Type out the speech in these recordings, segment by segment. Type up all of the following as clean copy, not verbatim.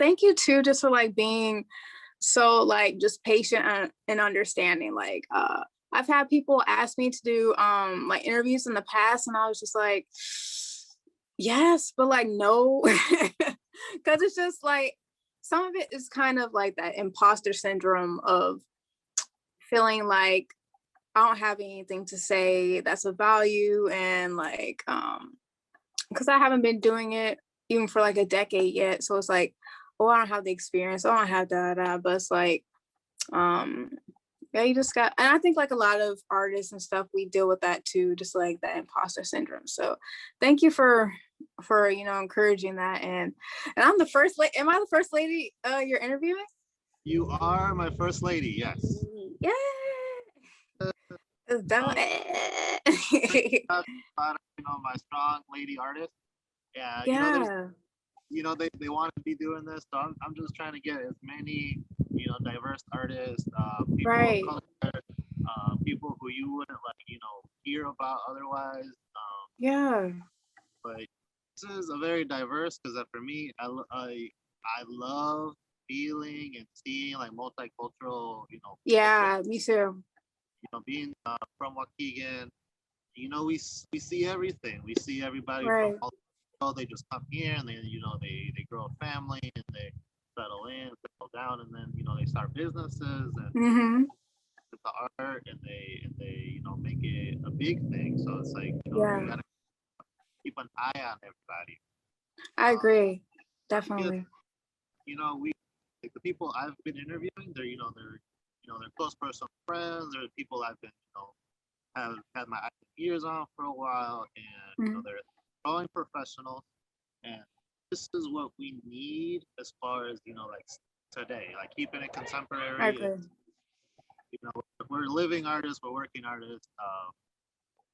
thank you too, just for like being so like just patient and understanding. Like I've had people ask me to do like interviews in the past, and I was just like, yes, but like no, because it's just like some of it is kind of like that imposter syndrome of feeling like I don't have anything to say that's of value, and like because I haven't been doing it even for like a decade yet, so it's like, oh, I don't have the experience, oh, I don't have that, but it's like um yeah, you just got, and I think like a lot of artists and stuff, we deal with that too, just like that imposter syndrome. So thank you for encouraging that. And I'm the first lady. Am I the first lady you're interviewing? You are my first lady, yes. Yeah. It's done. Um, my strong lady artist. Yeah, Yeah. they want to be doing this, so I'm just trying to get as many, diverse artists, people of Right. color, people who you wouldn't like, hear about otherwise. Yeah. But this is a very diverse because for me, I love feeling and seeing like multicultural, culture. Yeah, me too. Being from Waukegan, we see everything. We see everybody from Right. all they just come here and then they grow a family and they settle down, and then they start businesses and Mm-hmm. the art, and they make it a big thing. So it's like you Yeah, gotta keep an eye on everybody. I Um, agree. because Definitely. we like the people I've been interviewing, they're close personal friends. They're people I've been have had my active ears on for a while, and Mhm. they're growing professionals, and this is what we need as far as like today, like keeping it I contemporary. agree. You know, we're living artists, we're working artists,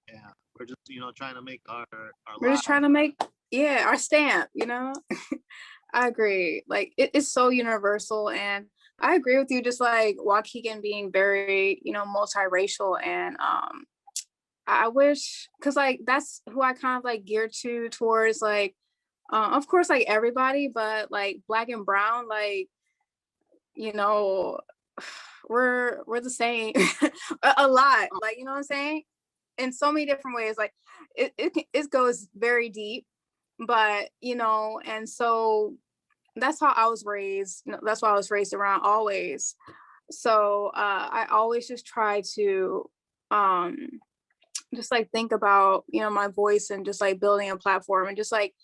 and we're just trying to make our We're just trying lives. to make, yeah, our stamp. I agree. Like it's so universal, and I agree with you. Just like Waukegan being very, multiracial, and I wish, because like that's who I kind of like gear to towards like, of course, like everybody, but like Black and brown, like you know, we're the same a lot. Like you know what I'm saying? In so many different ways. Like it goes very deep, but and so that's how I was raised. That's why I was raised around always. So I always just try to um just like think about my voice, and just like building a platform, and just like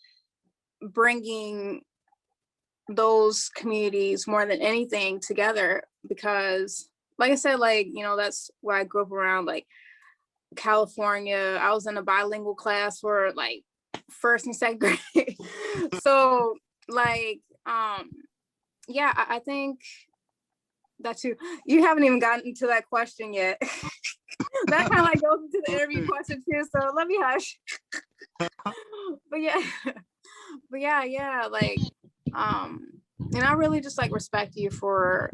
bringing those communities more than anything together, because like I said, like that's where I grew up around, like California. I was in a bilingual class for like first and second grade. So like yeah, I think that too. You haven't even gotten to that question yet. That kind of like goes into the interview question too. So let me hush. But yeah, but yeah, like and I really just like respect you for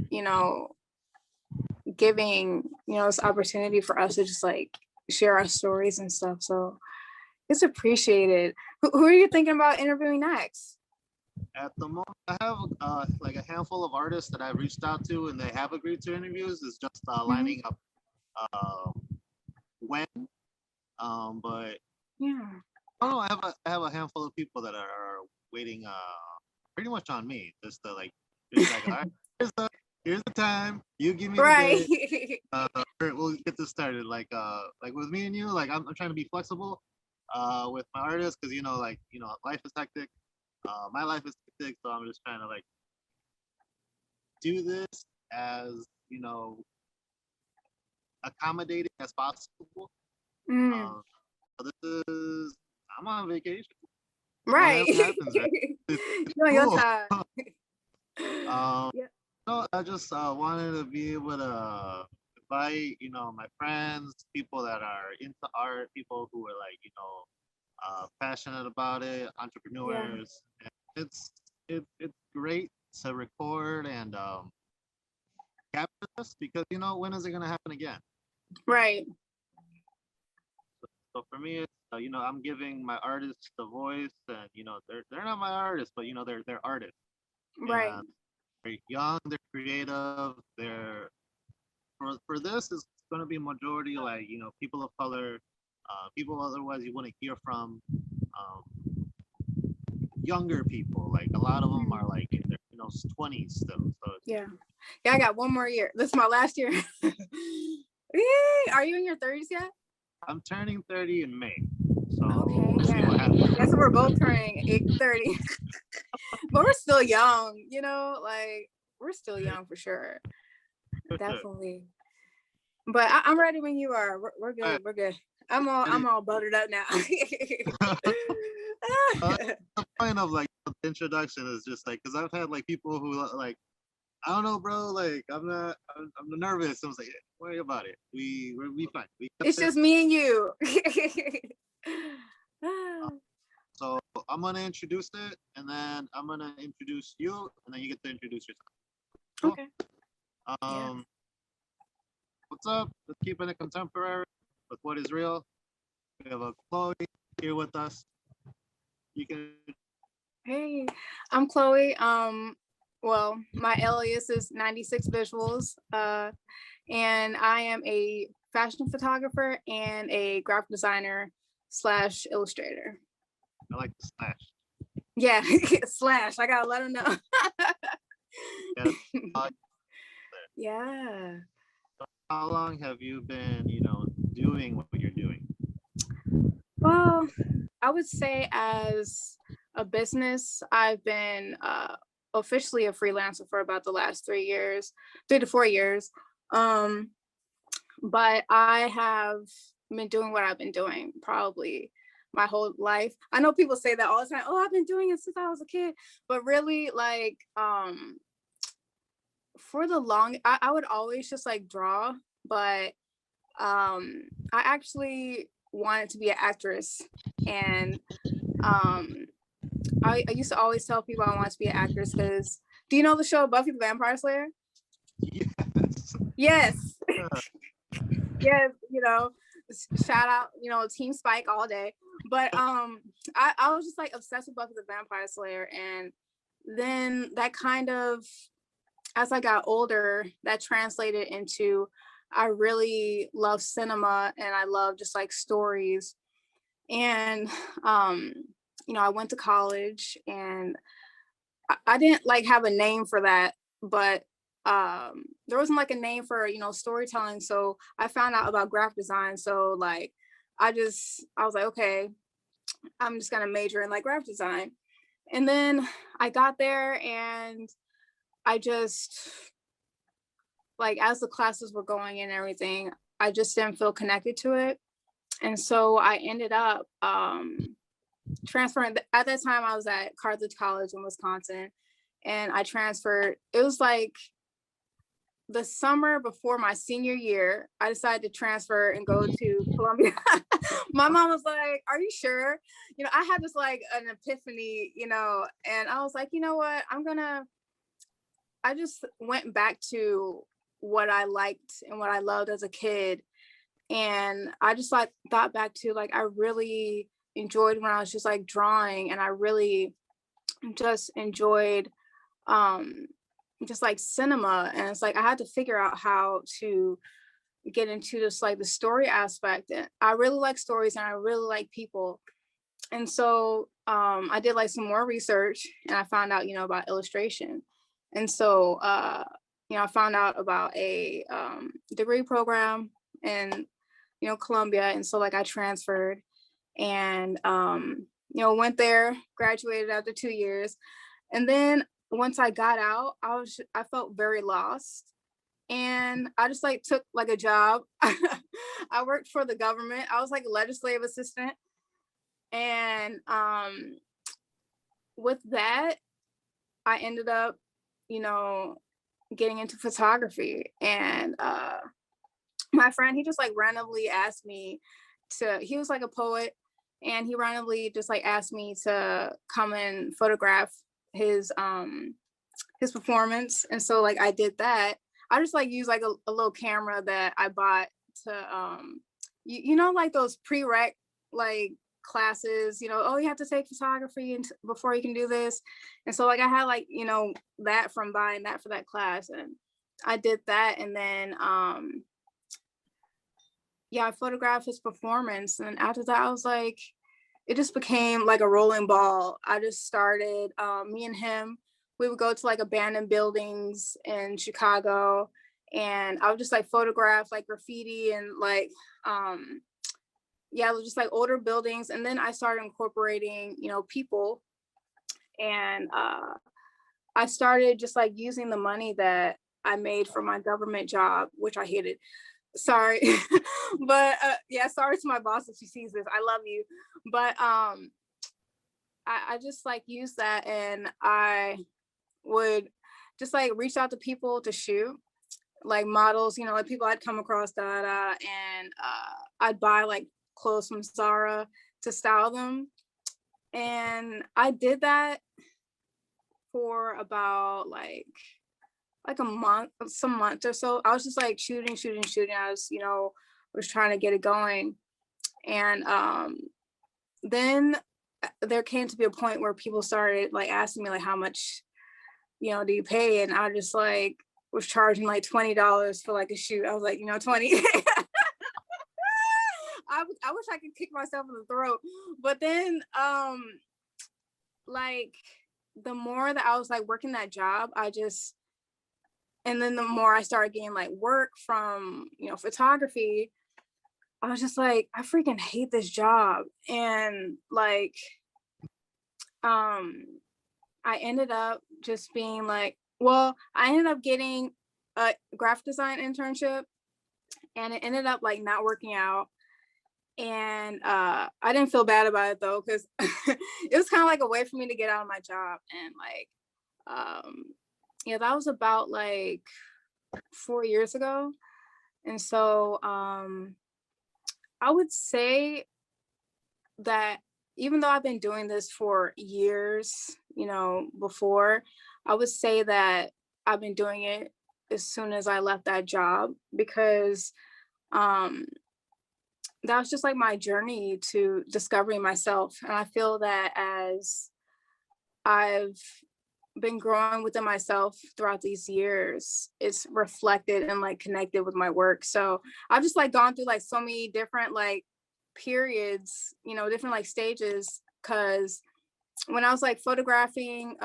giving this opportunity for us to just like share our stories and stuff. So it's appreciated. Who are you thinking about interviewing next? At the moment, I have like a handful of artists that I've reached out to, and they have agreed to interviews. It's just Mm-hmm. lining up uh, when. But Yeah. I don't know. I have a handful of people that are waiting, pretty much on me, just to like just be like, all right, here's the time. You give me the Right. day. We'll get this started. Like with me and you, like I'm trying to be flexible, with my artists, because life is hectic. My life is hectic, so I'm just trying to like do this as accommodating as possible. Mm. Um, so this is I'm on vacation. Right. Whatever happens, right? It's You're on your cool. time. Um, Yeah. no, I just wanted to be able to invite, my friends, people that are into art, people who are like, passionate about it, Yeah. entrepreneurs. And it's great to record and capture this, because when is it gonna happen again? Right. So for me, it's I'm giving my artists the voice, and they're not my artists, but they're artists. Right. and they're young, they're creative, they're for this is going to be majority like people of color, people otherwise you wouldn't hear from, younger people. Like a lot of them are Mhm. like in their 20s still. So Yeah. Yeah, I got one more year. This is my last year. Yay! Are you in your 30s yet? I'm turning 30 in May. So Okay, we'll see yeah. what happens. Yeah, so we're both turning 30. But we're still young, like we're still young for sure. For sure. Definitely. But I'm ready when you are. We're All good. right, We're good. I'm all buttered up now. the point of like the introduction is just like because I've had like people who like I don't know, bro. Like I'm nervous. I was like, don't worry about it. We'll be fine. We got It's this. just me and you. So I'm gonna introduce it, and then I'm gonna introduce you, and then you get to introduce yourself. Cool. Okay. Yeah. Um, what's up? Let's keep it contemporary with what is real. We have a Chloe here with us. You can. Hey, I'm Chloe. Well, my alias is 96 Visuals. And I am a fashion photographer and a graphic designer slash illustrator. I like the slash. Yeah, slash. I gotta let them know. Yeah. Uh, Yeah. how long have you been, doing what you're doing? Well, I would say as a business, I've been officially a freelancer for about the last 3 years, 3 to 4 years. Um, but I have been doing what I've been doing probably my whole life. I know people say that all the time. Oh, I've been doing it since I was a kid, but really, like, for the long, I would always just like draw, but I actually wanted to be an actress, and um, I used to always tell people I wanted to be an actress because. Do you know the show Buffy the Vampire Slayer? Yes. Yes. Yeah. Yes, shout out, Team Spike all day. But I was just like obsessed with Buffy the Vampire Slayer. And then that kind of, as I got older, that translated into I really love cinema and I love just like stories. And um, I went to college and I didn't like have a name for that, but there wasn't like a name for storytelling. So I found out about graphic design. So like I was like, okay, I'm just gonna major in like graphic design. And then I got there and I just like as the classes were going and everything, I just didn't feel connected to it. And so I ended up transferring. At that time I was at Carthage College in Wisconsin, and I transferred. It was like the summer before my senior year. I decided to transfer and go to Columbia. My mom was like, "Are you sure?" I had this like an epiphany, and I was like, you know what? I just went back to what I liked and what I loved as a kid. And I just like thought back to like I really enjoyed when I was just like drawing, and I really just enjoyed um just like cinema. And it's like I had to figure out how to get into this like the story aspect. And I really like stories and I really like people. And so I did like some more research and I found out, about illustration. And so I found out about a degree program in Columbia. And so like I transferred and went there, graduated after 2 years. And then once I got out, I felt very lost. And I just like took like a job. I worked for the government. I was like a legislative assistant. And with that, I ended up, you know, getting into photography. And my friend, he just like randomly asked me he was like a poet, and he randomly just like asked me to come and photograph his performance. And so like I did that. I just like used like a little camera that I bought to like those prereq like classes, oh, you have to take photography before you can do this. And so like I had like, that from buying that for that class, and I did that. And then yeah, I photographed his performance. And after that, I was like, it just became like a rolling ball. I just started, me and him, we would go to like abandoned buildings in Chicago, and I would just like photograph like graffiti and like, yeah, just like older buildings. And then I started incorporating, people. And I started just like using the money that I made for my government job, which I hated. Sorry. But yeah, sorry to my boss if she sees this. I love you. But I just like use that, and I would just like reach out to people to shoot, like models, like people I'd come across, and I'd buy like clothes from Zara to style them. And I did that for about like a month, some months or so. I was just like shooting. I was, was trying to get it going. And then there came to be a point where people started like asking me like, how much, do you pay? And I just like was charging like $20 for like a shoot. I was like, 20. I wish I could kick myself in the throat. But then like the more that I was like working that job, and then the more I started getting like work from, photography, I was just like, I freaking hate this job. And like, I ended up just being like, well, I ended up getting a graphic design internship, and it ended up like not working out. And I didn't feel bad about it though, because it was kind of like a way for me to get out of my job. And like, yeah, that was about like 4 years ago. And so I would say that even though I've been doing this for years, before, I would say that I've been doing it as soon as I left that job, because that was just like my journey to discovering myself. And I feel that as I've been growing within myself throughout these years, it's reflected and like connected with my work. So I've just like gone through like so many different like periods, different like stages. Cause when I was like photographing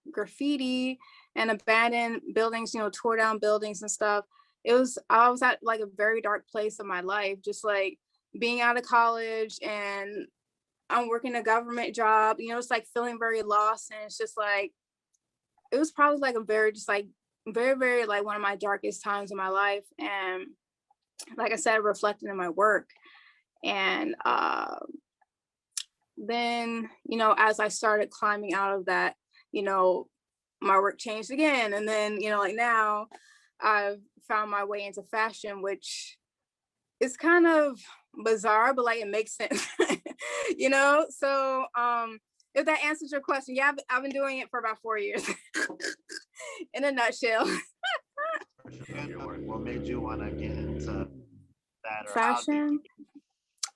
graffiti and abandoned buildings, tore down buildings and stuff, I was at like a very dark place in my life, just like being out of college, and I'm working a government job, it's like feeling very lost. And it's just like, it was probably like a very, just like very, very like one of my darkest times in my life. And like I said, reflected in my work. And then, as I started climbing out of that, my work changed again. And then, like now I've found my way into fashion, which is kind of bizarre, but like it makes sense. So if that answers your question, yeah, I've been doing it for about 4 years. In a nutshell. What made you want to get into that, or how did Fashion.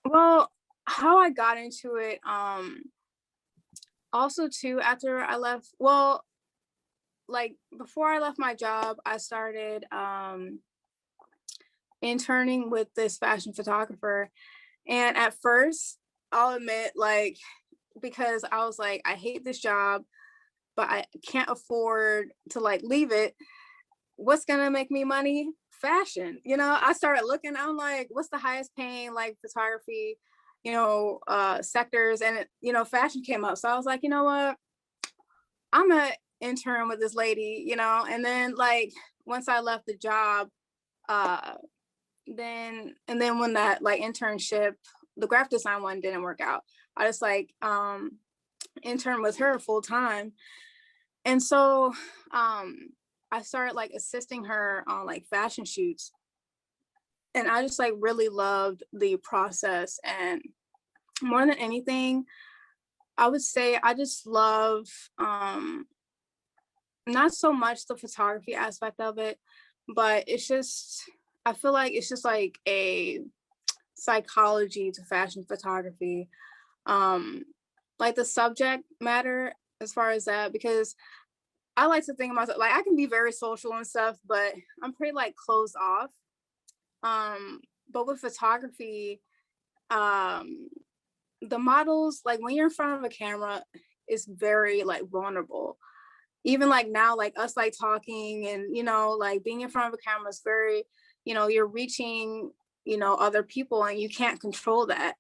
Well, how I got into it, also too, after I left, well, like before I left my job, I started interning with this fashion photographer. And at first, I'll admit, like, because I was like, I hate this job, but I can't afford to like leave it. What's gonna make me money? Fashion. I started looking, I'm like, what's the highest paying like photography, sectors? And fashion came up. So I was like, you know what? I'm gonna intern with this lady, and then like once I left the job, uh then when that like internship, the graphic design one didn't work out, I just like interned with her full time. And so I started like assisting her on like fashion shoots. And I just like really loved the process. And more than anything, I would say I just love not so much the photography aspect of it, but it's just, I feel like it's just like a psychology to fashion photography. like the subject matter as far as that, because I like to think of myself like I can be very social and stuff, but I'm pretty like closed off. But with photography, um, the models, like when you're in front of a camera, is very like vulnerable. Even like now, like us like talking and like being in front of a camera is very, you're reaching, other people and you can't control that.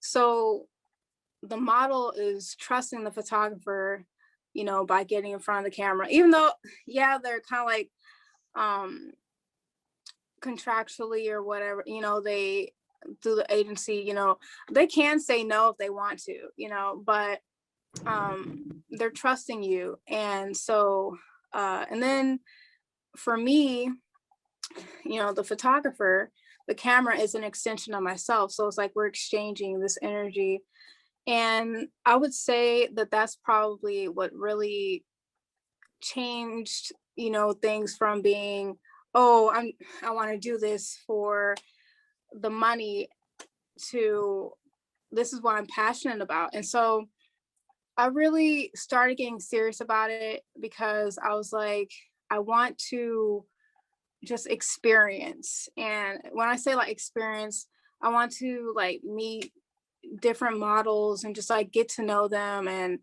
So the model is trusting the photographer, by getting in front of the camera, even though, yeah, they're kind of like um contractually or whatever, they through the agency, they can say no if they want to, but they're trusting you. And so and then for me, the photographer, the camera is an extension of myself. So it's like we're exchanging this energy. And I would say that that's probably what really changed, things from being, oh, I want to do this for the money, to this is what I'm passionate about. And so I really started getting serious about it because I was like, I want to just experience. And when I say like experience, I want to like meet different models and just like get to know them. And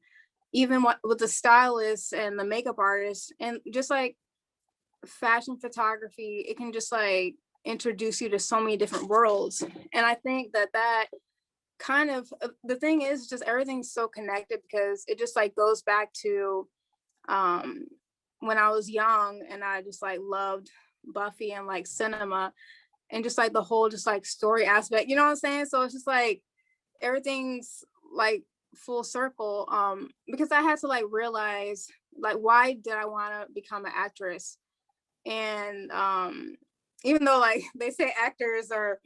even with the stylists and the makeup artists and just like fashion photography, it can just like introduce you to so many different worlds. And I think that kind of the thing is just everything's so connected because it just like goes back to um when I was young and I just like loved Buffy and like cinema and just like the whole just like story aspect, you know what I'm saying? So it's just like everything's like full circle, because I had to like realize like why did I want to become an actress. And even though like they say actors are,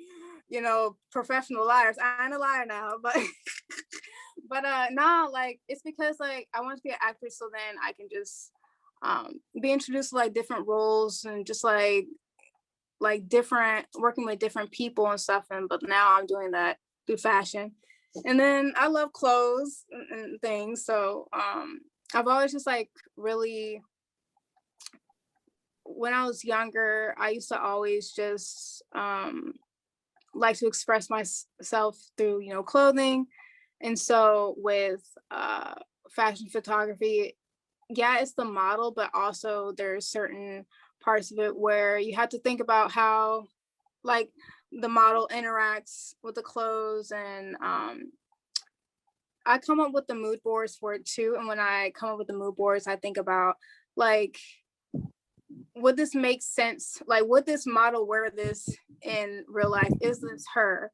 professional liars, I'm a liar now, but but nah, like it's because like I want to be an actress so then I can just be introduced to like different roles and just like different working with different people and stuff. And but now I'm doing that through fashion. And then I love clothes and things. So I've always just like really, when I was younger, I used to always just like to express myself through, clothing. And so with fashion photography, yeah, it's the model, but also there's certain parts of it where you have to think about how like the model interacts with the clothes. And I come up with the mood boards for it too. And when I come up with the mood boards, I think about like, would this make sense? Like, would this model wear this in real life? Is this her?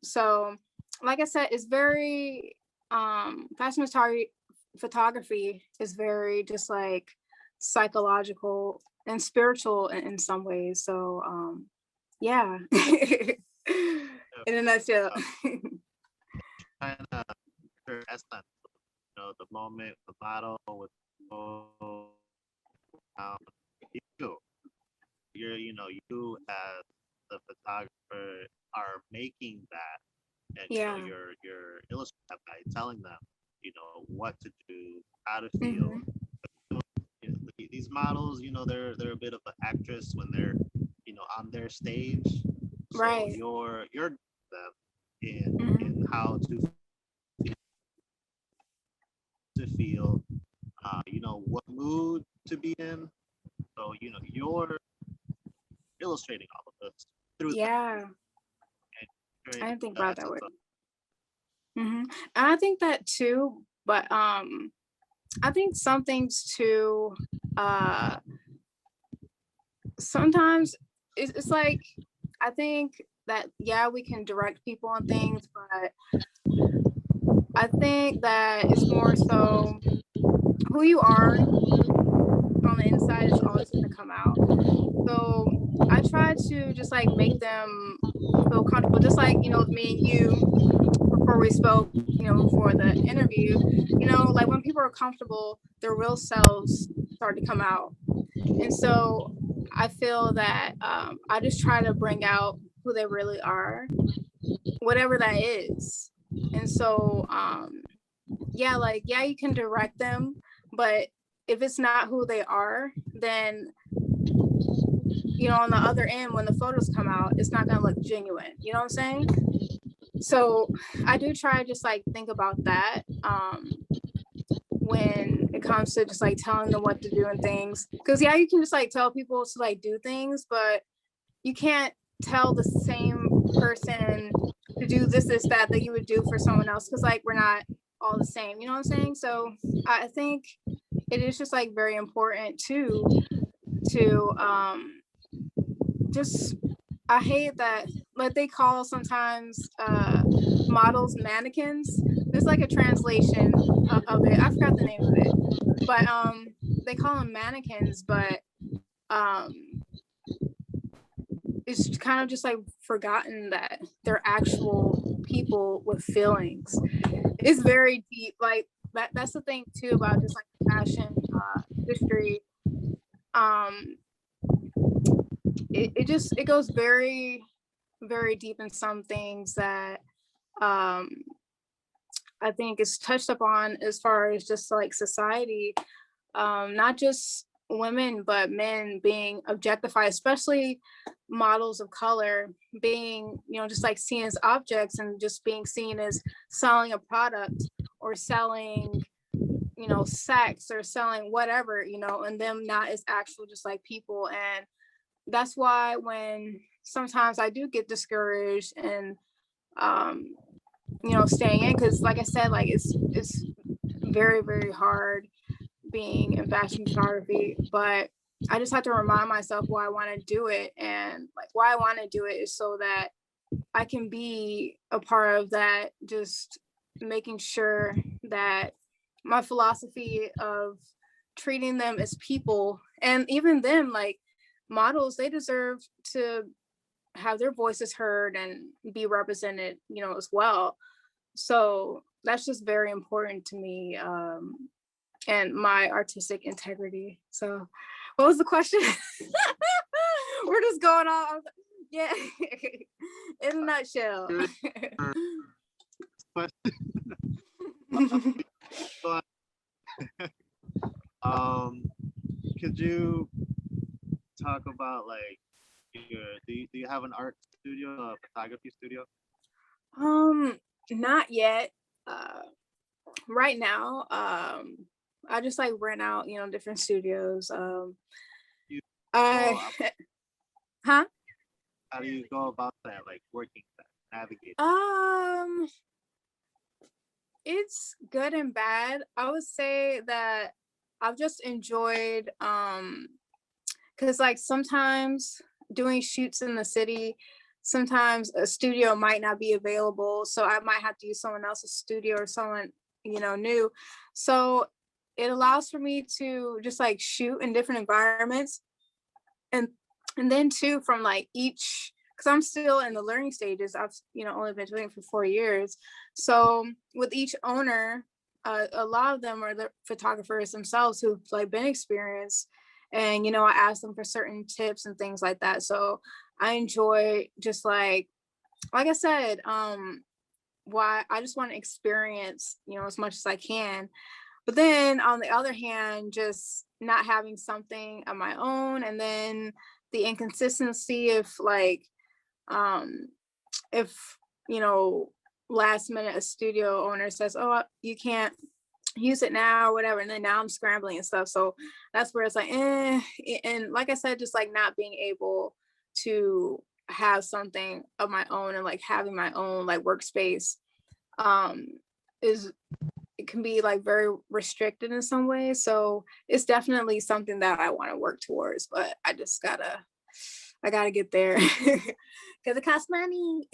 So like I said, it's very fashion photography is very just like psychological and spiritual in some ways. So yeah. In a nutshell. Kind of essence, the moment, the model with um, you, you as the photographer are making that, and Yeah. you're illustrating that by telling them, what to do, how to feel. Hmm. These models, they're a bit of an actress when they're, on their stage. So Right. you're them in Hmm. how to feel, what mood to be in. So you're illustrating all of this through them. Yeah. And I during didn't think the about it that essence way. of Hmm. And I think that too, but I think some things too, uh sometimes it's like I think that yeah, we can direct people on things, but I think that it's more so who you are on the inside is always going to come out. So I try to just like make them feel comfortable, just like, with me and you before we spoke, before the interview, like when people are comfortable, their real selves start to come out. And so I feel that I just try to bring out who they really are, whatever that is. And so yeah, like yeah, you can direct them, but if it's not who they are, then on the other end when the photos come out, it's not gonna look genuine. You know what I'm saying? So I do try to just like think about that when it comes to just like telling them what to do and things. Because yeah, you can just like tell people to like do things, but you can't tell the same person to do this, that you would do for someone else, because like we're not all the same. You know what I'm saying? So I think it is just like very important to just, I hate that like they call sometimes models mannequins. There's like a translation of it. I forgot the name of it, but they call them mannequins, but um it's kind of just like forgotten that they're actual people with feelings. It's very deep. Like that's the thing too about just like the fashion industry. Um, it goes very very deep in some things that um I think is touched upon as far as just like society, not just women but men being objectified, especially models of color being just like seen as objects and just being seen as selling a product or selling sex or selling whatever, and them not as actual just like people. And that's why when sometimes I do get discouraged and um staying in, because like I said, like it's very very hard being in fashion photography, but I just have to remind myself why I want to do it. And like why I want to do it is so that I can be a part of that, just making sure that my philosophy of treating them as people, and even them, like models, they deserve to have their voices heard and be represented, as well. So that's just very important to me, and my artistic integrity. So what was the question? We're just going off. Yeah. In a nutshell. um, could you talk about like do you have an art studio, a photography studio? um, Not yet. Uh, right now, I just like rent out, different studios. You I, go out, huh? how do you go about that, like working that, navigate? Um, it's good and bad. I would say that I've just enjoyed because like sometimes doing shoots in the city, sometimes a studio might not be available, so I might have to use someone else's studio or someone new. So it allows for me to just like shoot in different environments, and and then too from like each, because I'm still in the learning stages. I've only been doing it for 4 years. So with each owner, a lot of them are the photographers themselves who've like been experienced, and I ask them for certain tips and things like that. So I enjoy just like I said, why I just want to experience as much as I can. But then on the other hand, just not having something of my own, and then the inconsistency of like um if last minute a studio owner says, oh, you can't use it now or whatever, and then now I'm scrambling and stuff. So that's where it's like and like I said, just like not being able to have something of my own and like having my own like workspace um is, it can be like very restricted in some ways. So it's definitely something that I want to work towards, but I gotta get there because it costs money.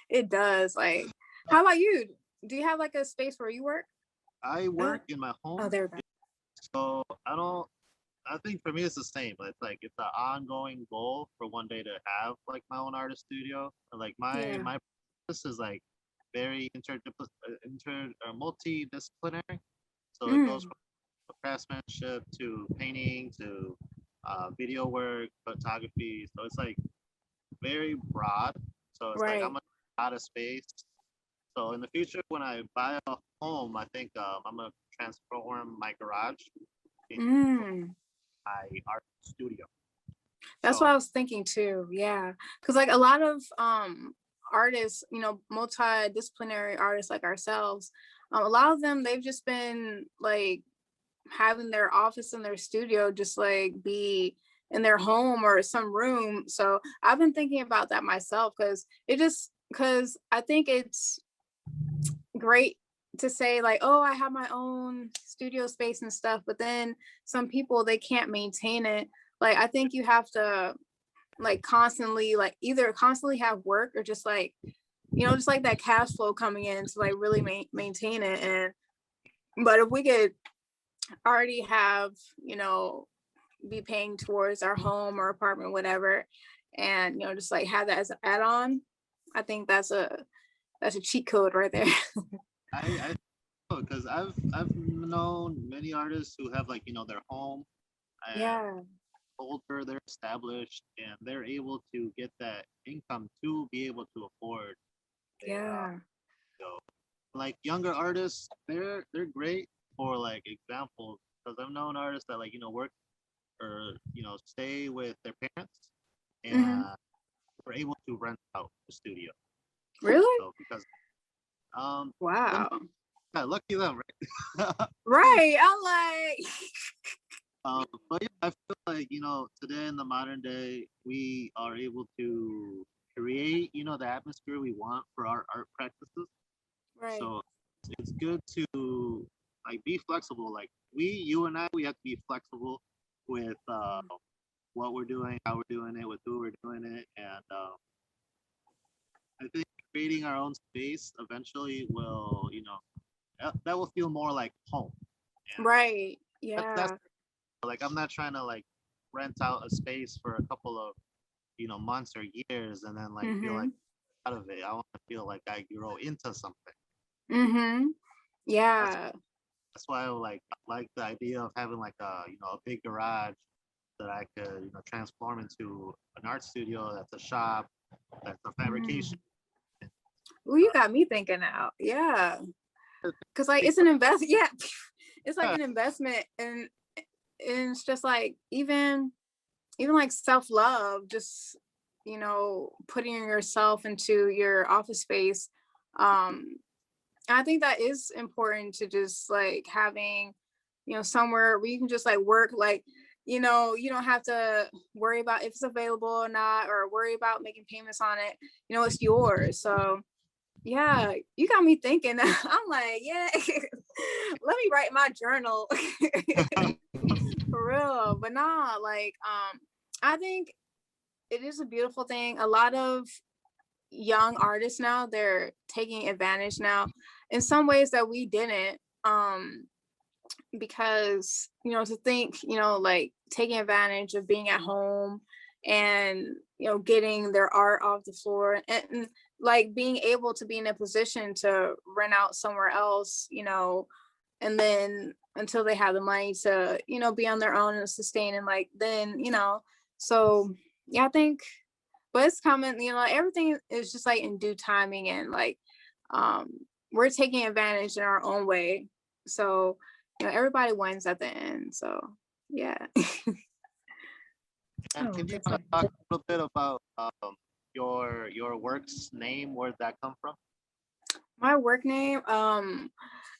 It does. Like, how about you? Do you have like a space where you work? I Uh, work in my oh, home, there we go. so I don't. I think for me it's the same. It's like it's an ongoing goal for one day to have like my own artist studio. Like Yeah. my process is like very multidisciplinary. So it goes Mm, from craftsmanship to painting to video work, photography. So it's like very broad. So it's like right. I'm a lot of space. So in the future, when I buy a home, I think I'm gonna transform my garage into Mm. my art studio. That's So what I was thinking too. Yeah. Cause like a lot of artists, multidisciplinary artists like ourselves, a lot of them they've just been like having their office in their studio just like be in their home or some room. So I've been thinking about that myself because I think it's great to say like, oh, I have my own studio space and stuff, but then some people they can't maintain it. Like I think you have to like constantly like either constantly have work or just like just like that cash flow coming in to like really maintain it. And but if we could already have be paying towards our home or apartment whatever, and just like have that as an add-on, I think that's a cheat code right there. I because I've known many artists who have like their home and Yeah, older, they're established and they're able to get that income to be able to afford a yeah, studio. Like younger artists, they're great for like examples because I've known artists that like work or stay with their parents hmm, and we're able to rent out the studio. really, So because some wow, yeah, lucky them, right? right, I'm like But yeah, I feel like today in the modern day, we are able to create the atmosphere we want for our art practices. right. So it's good to like be flexible. Like you and I, we have to be flexible with what we're doing, how we're doing it, with who we're doing it, and I think creating our own space eventually will, that will feel more like home. And Right, that's yeah. like I'm not trying to like rent out a space for a couple of months or years and then like feel like Mhm. out of it. I want to feel like I grow into something. Mhm. That's Yeah. that's why I like the idea of having like a big garage that I could transform into an art studio. That's a shop. That's a fabrication. Mm. Ooh, you got me thinking now. Yeah. Cause like it's an invest. Yeah. It's like Yeah, an investment, and it's just like even like self-love, just putting yourself into your office space. I think that is important to just like having somewhere where you can just like work like you don't have to worry about if it's available or not, or worry about making payments on it. It's yours. So yeah, you got me thinking. I'm like, yeah, let me write my journal for real. But nah, like I think it is a beautiful thing. A lot of young artists now, they're taking advantage now in some ways that we didn't. Because to think like taking advantage of being at home and getting their art off the floor, and like being able to be in a position to rent out somewhere else, and then until they have the money to be on their own and sustain, and like then so yeah, I think, but it's coming, like everything is just like in due timing, and like um we're taking advantage in our own way. So everybody wins at the end. So yeah. and Oh, can you that's it. talk a little bit about your work's name? Where did that come from? My work name,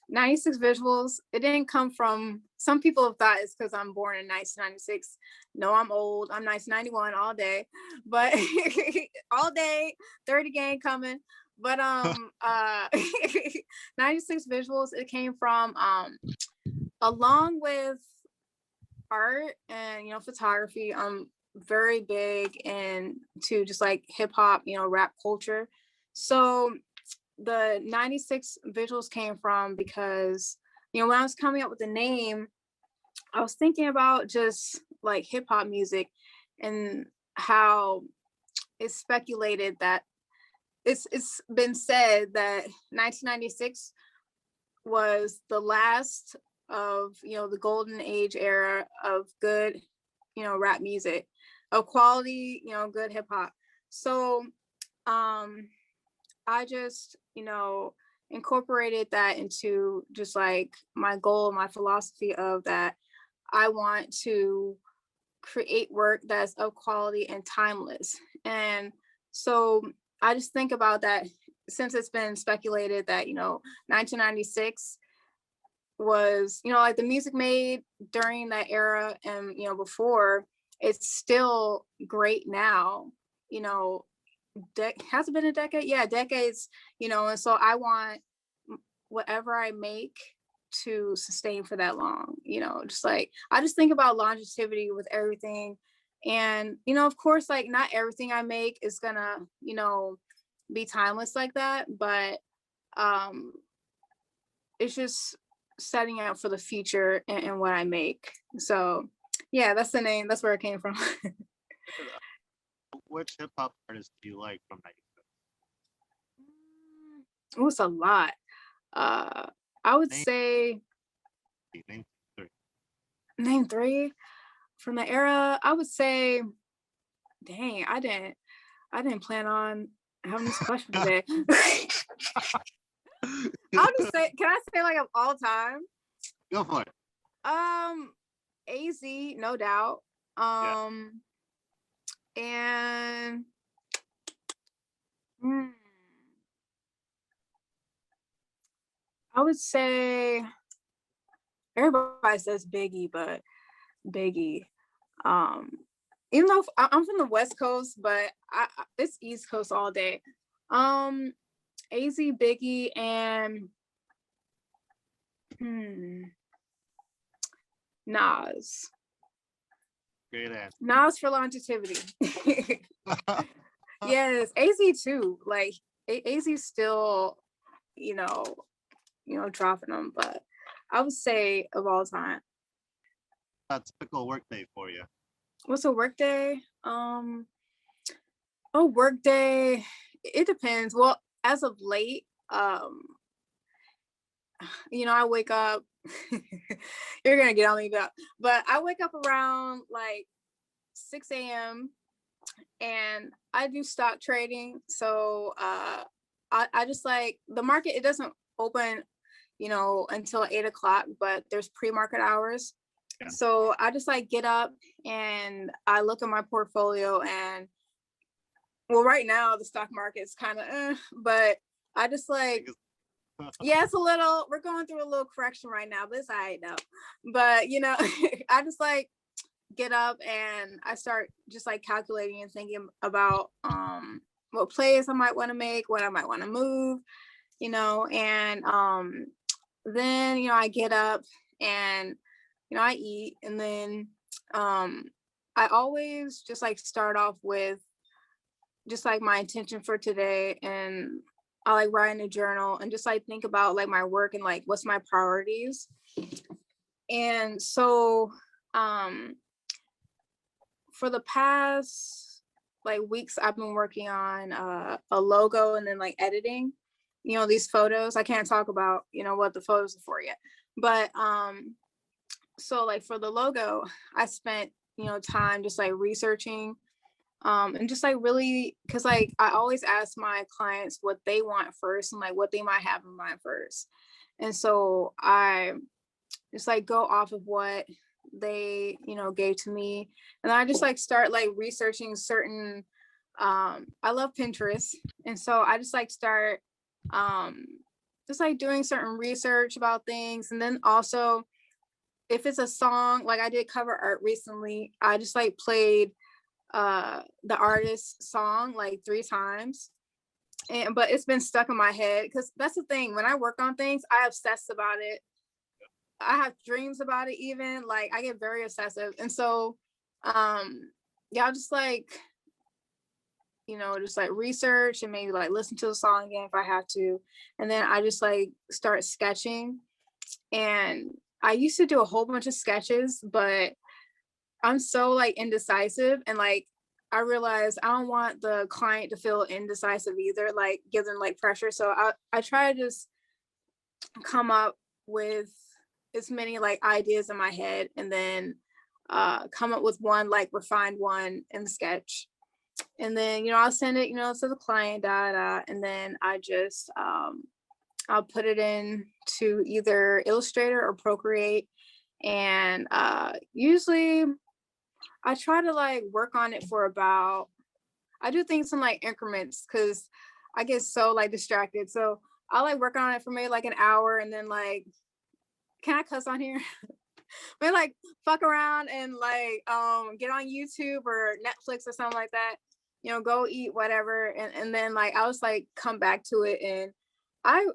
96 visuals. It didn't come from, some people have thought it's because I'm born in 1996. No, I'm old. I'm 1991 all day, but all day, 30 gang coming. But 96 visuals, it came from along with art and photography. I'm very big into just like hip hop, rap culture. So the 96 visuals came from because when I was coming up with the name, I was thinking about just like hip hop music, and how it's speculated that it's been said that 1996 was the last of the golden age era of good rap music, of quality good hip hop. So I just incorporated that into just like my goal, my philosophy of that I want to create work that's of quality and timeless. And so I just think about that since it's been speculated that, 1996 was, like the music made during that era and, before, it's still great now, you know, has it been a decade? Yeah, decades, and so I want whatever I make to sustain for that long, just like I just think about longevity with everything. And, of course, like not everything I make is gonna, be timeless like that, but um it's just setting out for the future and what I make. So yeah, that's the name. That's where it came from. Which hip hop artist do you like from '96? It was a lot. Uh, I would Name, say name three. name three from the era. I would say, dang, I didn't plan on having this question today. I'll just say, can I say like of all time? Go for it. Um, Az, no doubt. Yeah. And hmm, I would say everybody says Biggie, but Biggie. Um, even though I'm from the West Coast, but it's East Coast all day. Um, Az, Biggie, and Nas. Great answer. Nas for longevity. Yes, Az too. Like Az still, you know, dropping them, but I would say of all time. A typical workday for you. What's a work day? Work day. It depends. Well, as of late, I wake up. You're gonna get on me about, but I wake up around like 6 a.m. and I do stock trading. So I just like the market. It doesn't open, until 8 o'clock, but there's pre-market hours. Yeah. So I just like get up and I look at my portfolio and well, right now the stock market's kind of, but I just like, yeah, it's a little, we're going through a little correction right now, but it's all right now. But, I just like get up and I start just like calculating and thinking about what plays I might want to make, what I might want to move, and then, I get up and, I eat and then I always just like start off with just like my intention for today and I like write in a journal and just like think about like my work and like what's my priorities. And so for the past like weeks I've been working on a logo and then like editing, these photos. I can't talk about, what the photos are for yet. But so like for the logo, I spent, time just like researching and just like really because like I always ask my clients what they want first and like what they might have in mind first. And so I just like go off of what they gave to me and I just like start like researching certain I love Pinterest and so I just like start just like doing certain research about things. And then also if it's a song, like I did cover art recently, I just like played the artist's song like 3 times, but it's been stuck in my head because that's the thing, when I work on things I obsess about it. I have dreams about it, even like I get very obsessive. And so yeah, I'll just like just like research and maybe like listen to the song again if I have to, and then I just like start sketching. And I used to do a whole bunch of sketches, but I'm so like indecisive and like I realized I don't want the client to feel indecisive either, like give them like pressure. So I try to just come up with as many like ideas in my head and then come up with one like refined one in the sketch. And then, I'll send it, to the client, and then I just I'll put it in to either Illustrator or Procreate. And usually I try to like work on it for about, I do things in like increments because I get so like distracted. So I like work on it for maybe like an hour and then like, can I cuss on here? But like fuck around and like get on YouTube or Netflix or something like that. You know, go eat whatever, and then like I'll just like come back to it. And I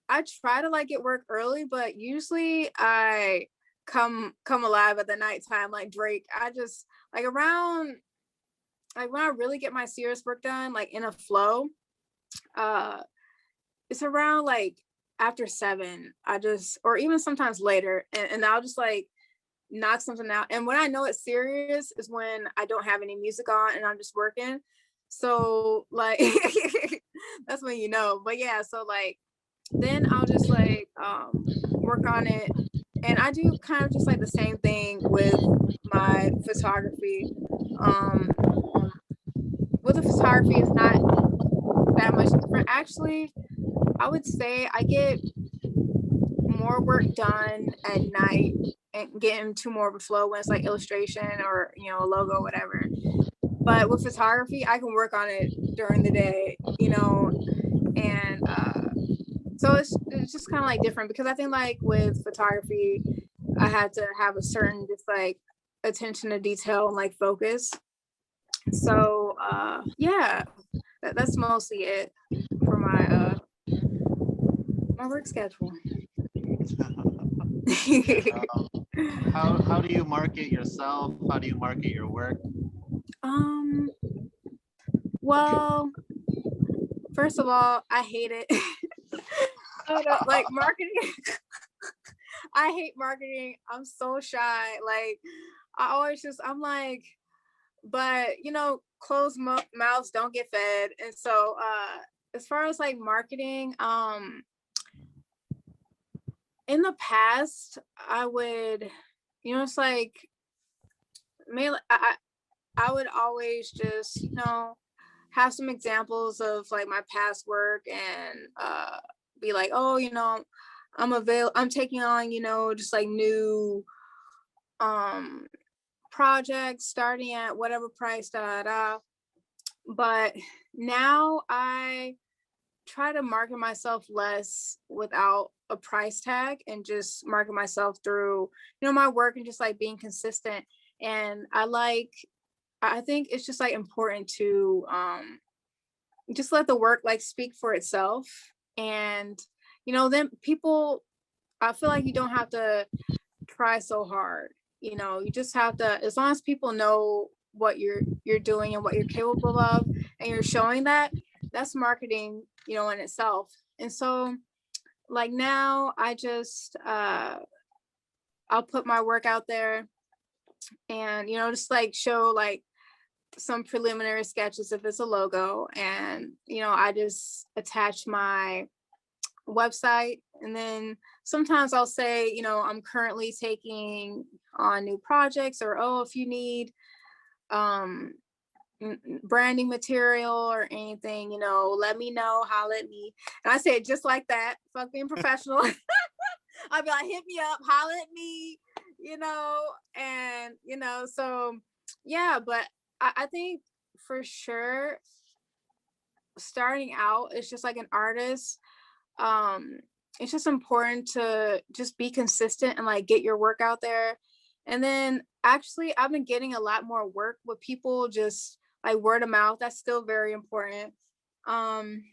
I try to like get work early, but usually I come alive at the nighttime like Drake. I just like around like when I really get my serious work done, like in a flow, uh it's around like after 7. I just, or even sometimes later, and I'll just like knock something out. And when I know it's serious is when I don't have any music on and I'm just working. So like that's when you know. But yeah, so like then I'll just like work on it. And I do kind of just like the same thing with my photography. Um with the photography is not that much different. Actually, I would say I get more work done at night and get into more of a flow when it's like illustration or a logo, whatever. But with photography, I can work on it during the day, and so it's just kind of like different because I think like with photography, I had to have a certain just like attention to detail and like focus. So yeah, that's mostly it for my work schedule. How do you market yourself? How do you market your work? um well, first of all, I hate it. I don't like marketing. I hate marketing. I'm so shy. Like I always just I'm like, but closed mouths don't get fed. And so as far as like marketing, in the past I would, it's like mainly I would always just, have some examples of like my past work and be like, oh, I'm taking on, just like new um projects starting at whatever price, da da da. But now I try to market myself less without a price tag and just market myself through, my work and just like being consistent. And I think it's just like important to just let the work like speak for itself. And then people, I feel like you don't have to try so hard. You just have to, as long as people know what you're doing and what you're capable of, and you're showing that, that's marketing, in itself. And so like now I just I'll put my work out there and just like show like some preliminary sketches if it's a logo, and I just attach my website. And then sometimes I'll say, I'm currently taking on new projects, or oh, if you need um branding material or anything, let me know, holla at me. And I say it just like that, fuck being professional. I'll be like, hit me up, holla at me, and so yeah. But I think for sure starting out, it's just like an artist, um it's just important to just be consistent and like get your work out there. And then actually I've been getting a lot more work with people just like word of mouth. That's still very important. um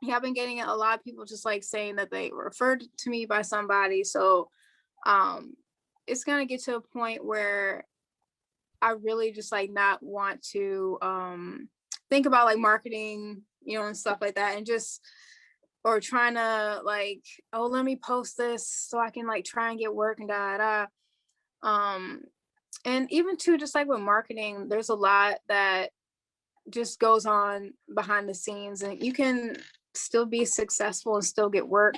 yeah, I've been getting a lot of people just like saying that they were referred to me by somebody. So um it's gonna get to a point where I really just like not want to think about like marketing, and stuff like that, and just or trying to like, oh, let me post this so I can like try and get work and da da. Um, and even too, just like with marketing, there's a lot that just goes on behind the scenes, and you can still be successful and still get work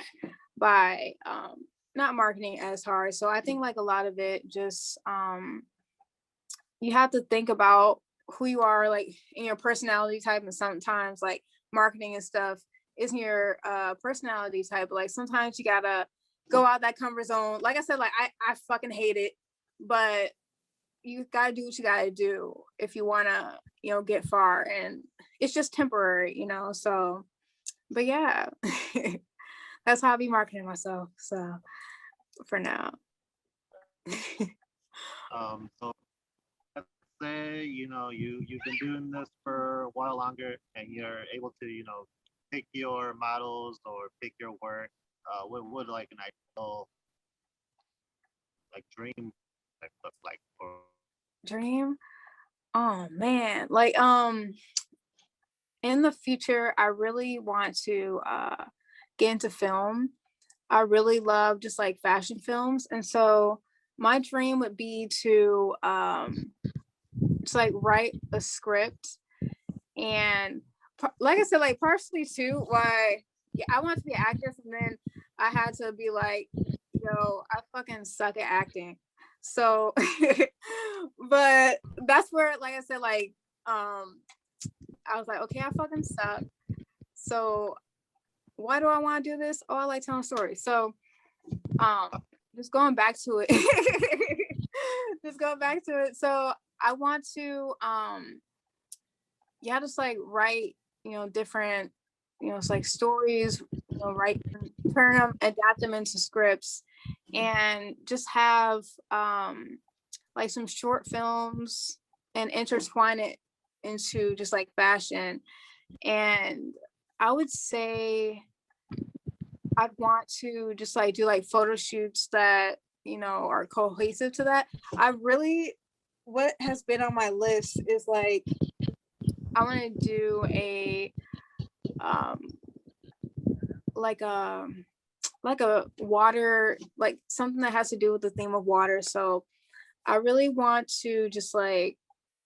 by not marketing as hard. So I think like a lot of it just you have to think about who you are like in your personality type, and sometimes like marketing and stuff isn't your personality type. Like sometimes you gotta go out that comfort zone. Like I said, like I fucking hate it, but you gotta do what you gotta do if you wanna, get far. And it's just temporary, So, but yeah, that's how I be marketing myself. So for now. So let's say you've been doing this for a while longer, and you're able to pick your models or pick your work. What would like an ideal like dream like look like for? Dream. Oh man, like in the future, I really want to get into film. I really love just like fashion films, and so my dream would be to just like write a script. And like I said, like partially too why, yeah, I want to be an actress, and then I had to be like, I fucking suck at acting. So but that's where, like I said, like I was like, okay, I fucking suck. So why do I want to do this? Oh, I like telling stories. So um just going back to it. Just going back to it. So I want to yeah, just like write, different, it's like stories, write, turn them, adapt them into scripts, and just have like some short films and intertwine it into just like fashion. And I would say I'd want to just like do like photo shoots that, are cohesive to that. I really, what has been on my list is like, I want to do a, um, like a, like a water, like something that has to do with the theme of water. So I really want to just like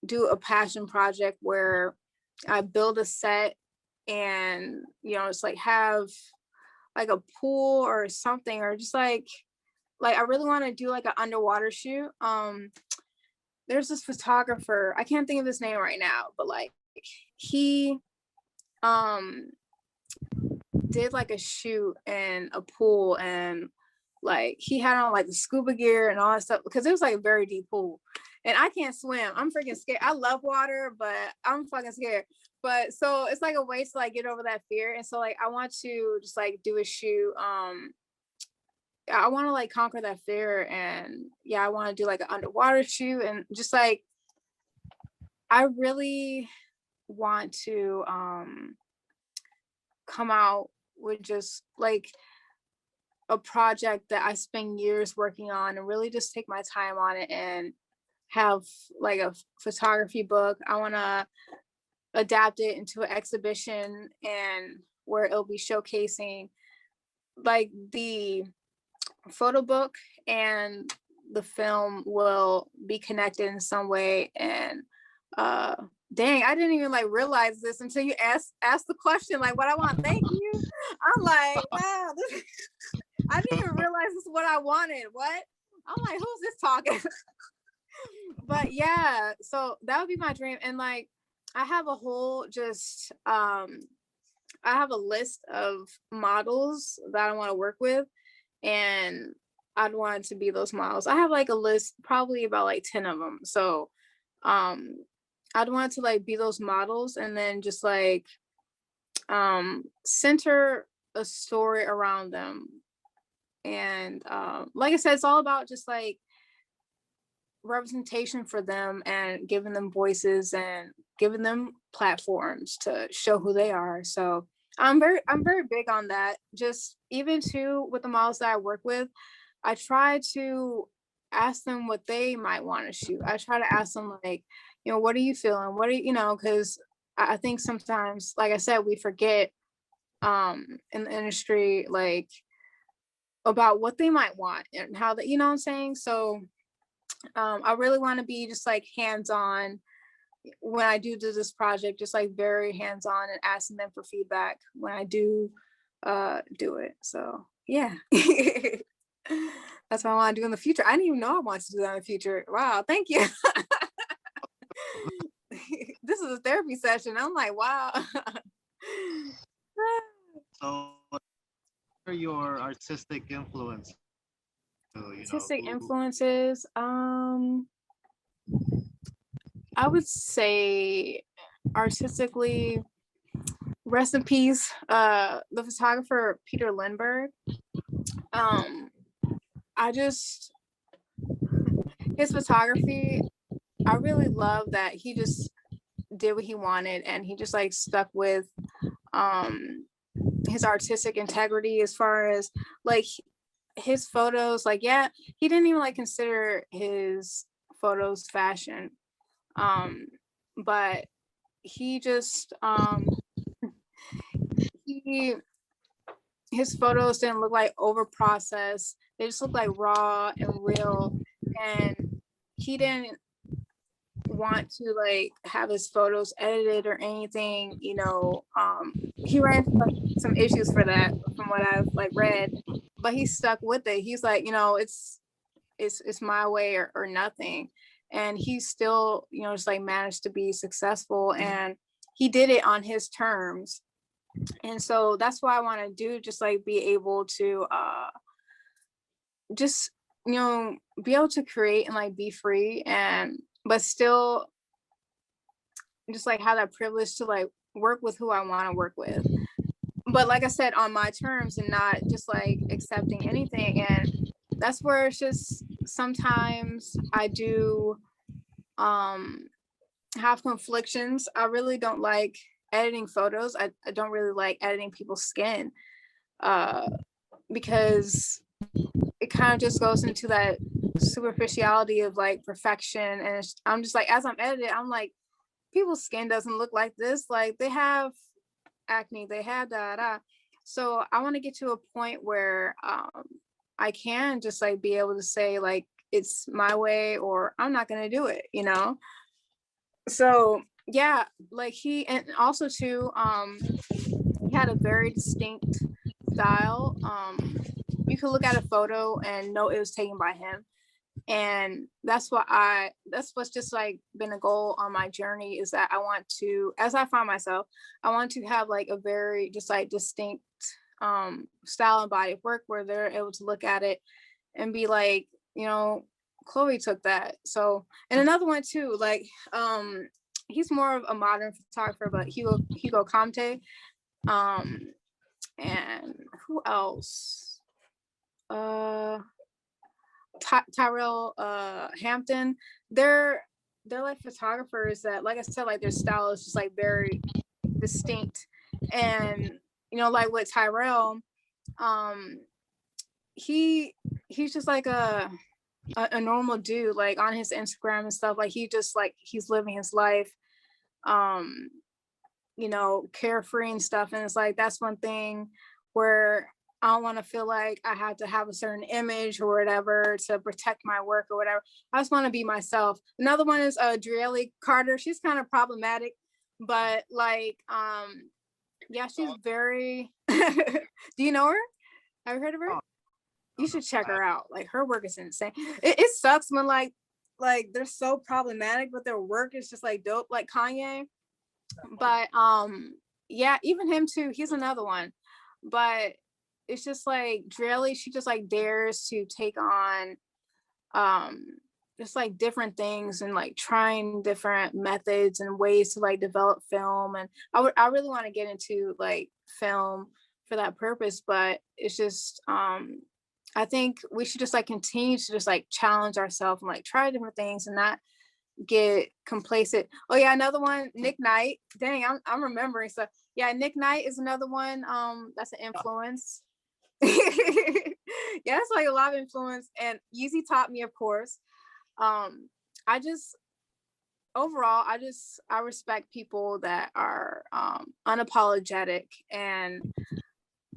do a passion project where I build a set and, it's like have like a pool or something, or just like I really want to do like an underwater shoot. There's this photographer, I can't think of his name right now, but like he um did like a shoot in a pool, and like he had on like the scuba gear and all that stuff because it was like a very deep pool. And I can't swim. I'm freaking scared. I love water, but I'm fucking scared. But so it's like a way to like get over that fear. And so like I want to just like do a shoot. I want to like conquer that fear, and yeah, I want to do like an underwater shoot, and just like I really want to come out with just like a project that I spend years working on and really just take my time on it, and have like a photography book. I want to adapt it into an exhibition, and where it'll be showcasing like the photo book and the film will be connected in some way. And uh dang, I didn't even like realize this until you asked the question like what I want. Thank you. I'm like, wow, I didn't even realize this is what I wanted. What? I'm like, who's this talking? But yeah, so that would be my dream. And like I have a whole just I have a list of models that I want to work with, and I'd want to be those models. I have like a list, probably about like 10 of them. So um I'd want to like be those models, and then just like center a story around them. And like I said, it's all about just like representation for them, and giving them voices and giving them platforms to show who they are. So I'm very big on that. Just even too with the models that I work with, I try to ask them what they might want to shoot. I try to ask them like, what are you feeling? What are because I think sometimes, like I said, we forget in the industry like about what they might want and how that, what I'm saying? So I really want to be just like hands-on when I do this project, just like very hands-on, and asking them for feedback when I do it. So yeah. That's what I want to do in the future. I didn't even know I wanted to do that in the future. Wow, thank you. This is a therapy session. I'm like, wow. So, what are your artistic influences? Artistic Who influences, I would say artistically, rest in peace, the photographer Peter Lindbergh. Um, I just his photography, I really love that he just did what he wanted and he just like stuck with um his artistic integrity as far as like his photos, like yeah, he didn't even like consider his photos fashion. Um, but he just he his photos didn't look like over processed. They just look like raw and real. And he didn't want to like have his photos edited or anything, you know. He ran into like some issues for that from what I've like read, but he stuck with it. He's like, you know, it's my way or nothing. And he still, you know, just like managed to be successful and he did it on his terms. And so that's what I want to do, just like be able to just, you know, be able to create and like be free and but still just like have that privilege to like work with who I want to work with. But like I said, on my terms and not just like accepting anything. And that's where it's just sometimes I do have conflictions. I really don't like editing photos. I don't really like editing people's skin uh, because it kind of just goes into that superficiality of like perfection. And I'm just like, as I'm editing, I'm like, people's skin doesn't look like this. Like they have acne, they have da. So I want to get to a point where I can just like be able to say like it's my way or I'm not gonna do it, you know. So yeah, like he and also too, he had a very distinct style. You could look at a photo and know it was taken by him. And that's what's just like been a goal on my journey is that I want to, as I find myself, I want to have like a very just like distinct style and body of work where they're able to look at it and be like, you know, Chloe took that. So and another one too, like he's more of a modern photographer, but Hugo Comte. Um and who else? Uh Tyrell Hampton. They're they're like photographers that, like I said, like their style is just like very distinct. And you know, like with Tyrell, um, he he's just like a normal dude, like on his Instagram and stuff. Like he just like he's living his life, um, you know, carefree and stuff. And it's like that's one thing where I don't want to feel like I have to have a certain image or whatever to protect my work or whatever. I just want to be myself. Another one is Drielli Carter. She's kind of problematic, but like yeah, she's very do you know her? Have you heard of her? Oh, no, You no. should check her out. Like her work is insane. It sucks when like they're so problematic, but their work is just like dope, like Kanye. But yeah, even him too, he's another one. But it's just like Drelly, she just like dares to take on um just like different things and like trying different methods and ways to like develop film. And I really want to get into like film for that purpose, but it's just I think we should just like continue to just like challenge ourselves and like try different things and not get complacent. Oh yeah, another one, Nick Knight. Dang, I'm remembering. So yeah, Nick Knight is another one. That's an influence. Yeah, it's like a lot of influence. And Yeezy taught me, of course. Um, I just overall, I respect people that are unapologetic, and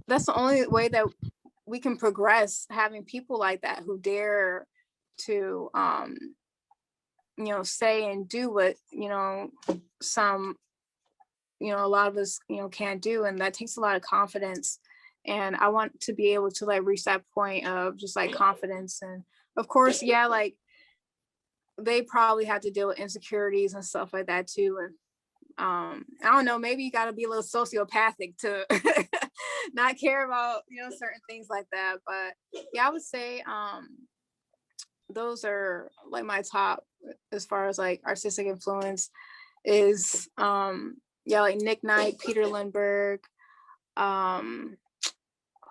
that's the only way that we can progress. Having people like that who dare to you know, say and do what, you know, some, you know, a lot of us, you know, can't do. And that takes a lot of confidence. And I want to be able to like reach that point of just like confidence. And of course, yeah, like they probably have to deal with insecurities and stuff like that too. And I don't know, maybe you got to be a little sociopathic to not care about, certain things like that. But yeah, I would say those are like my top as far as like artistic influence is yeah, like Nick Knight, Peter Lindbergh, um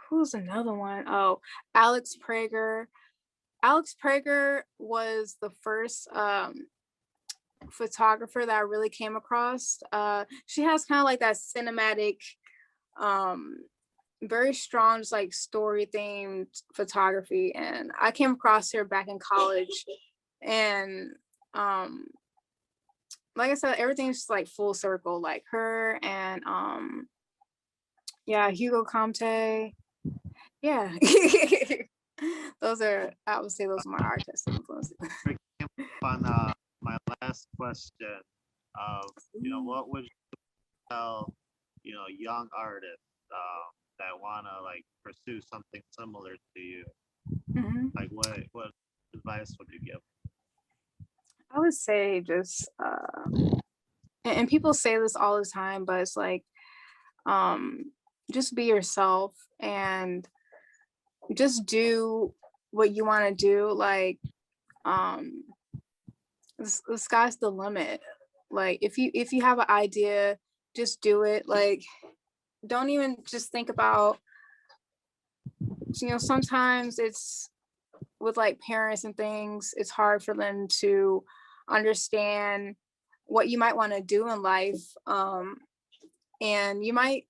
who's another one? Oh, Alex Prager. Alex Prager was the first photographer that I really came across. She has kind of like that cinematic, um, very strong, just like story themed photography. And I came across her back in college. And um, like I said, everything's just like full circle, like her and yeah, Hugo Comte. Yeah. Those are, I would say those are my artistic influences. On my last question of, what would you tell, young artists that want to like pursue something similar to you? Mhm. Like, what advice would you give? I would say just and people say this all the time, but it's like um just be yourself and just do what you want to do. Like um the sky's the limit. Like if you have an idea, just do it. Like don't even just think about, sometimes it's with like parents and things, it's hard for them to understand what you might want to do in life. And you might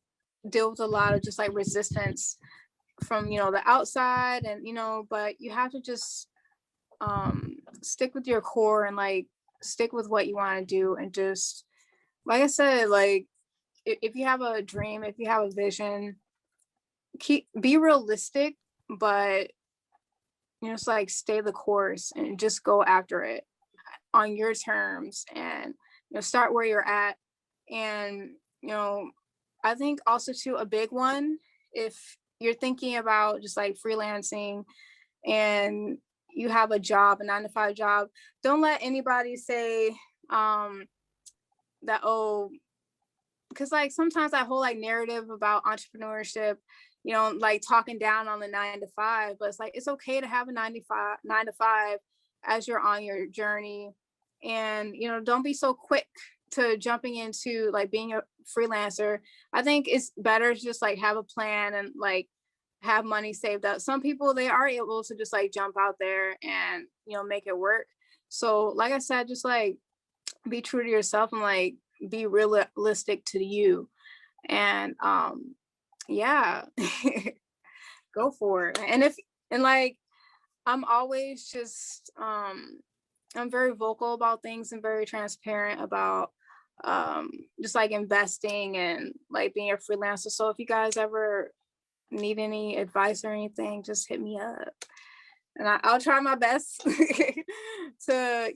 deal with a lot of just like resistance from, the outside, and but you have to just stick with your core and like stick with what you want to do, and just like I said, like if you have a dream, if you have a vision, be realistic, but it's like stay the course and just go after it on your terms, and start where you're at. And I think also too, a big one, if you're thinking about just like freelancing and you have a job, a 9 to 5 job, don't let anybody say that, oh, because like sometimes that whole like narrative about entrepreneurship, like talking down on the 9 to 5, but it's like it's okay to have a 9 to 5 as you're on your journey. And don't be so quick to jumping into like being a freelancer. I think it's better to just like have a plan and like have money saved up. Some people, they are able to just like jump out there and make it work. So like I said, just like be true to yourself and like be realistic to you. And yeah, go for it. And if and like I'm always just I'm very vocal about things and very transparent about just like investing and like being a freelancer. So if you guys ever need any advice or anything, just hit me up, and I'll try my best to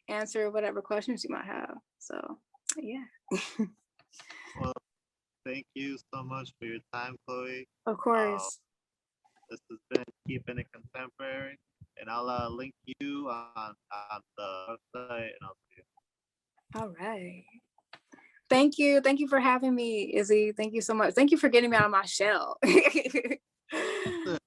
answer whatever questions you might have. So yeah. Well, thank you so much for your time, Chloe. Of Uh, course. this has been Keeping It Contemporary, and I'll link you on the website, and I'll see you. All right. Thank you for having me, Izzy. Thank you so much. Thank you for getting me out of my shell. That's it.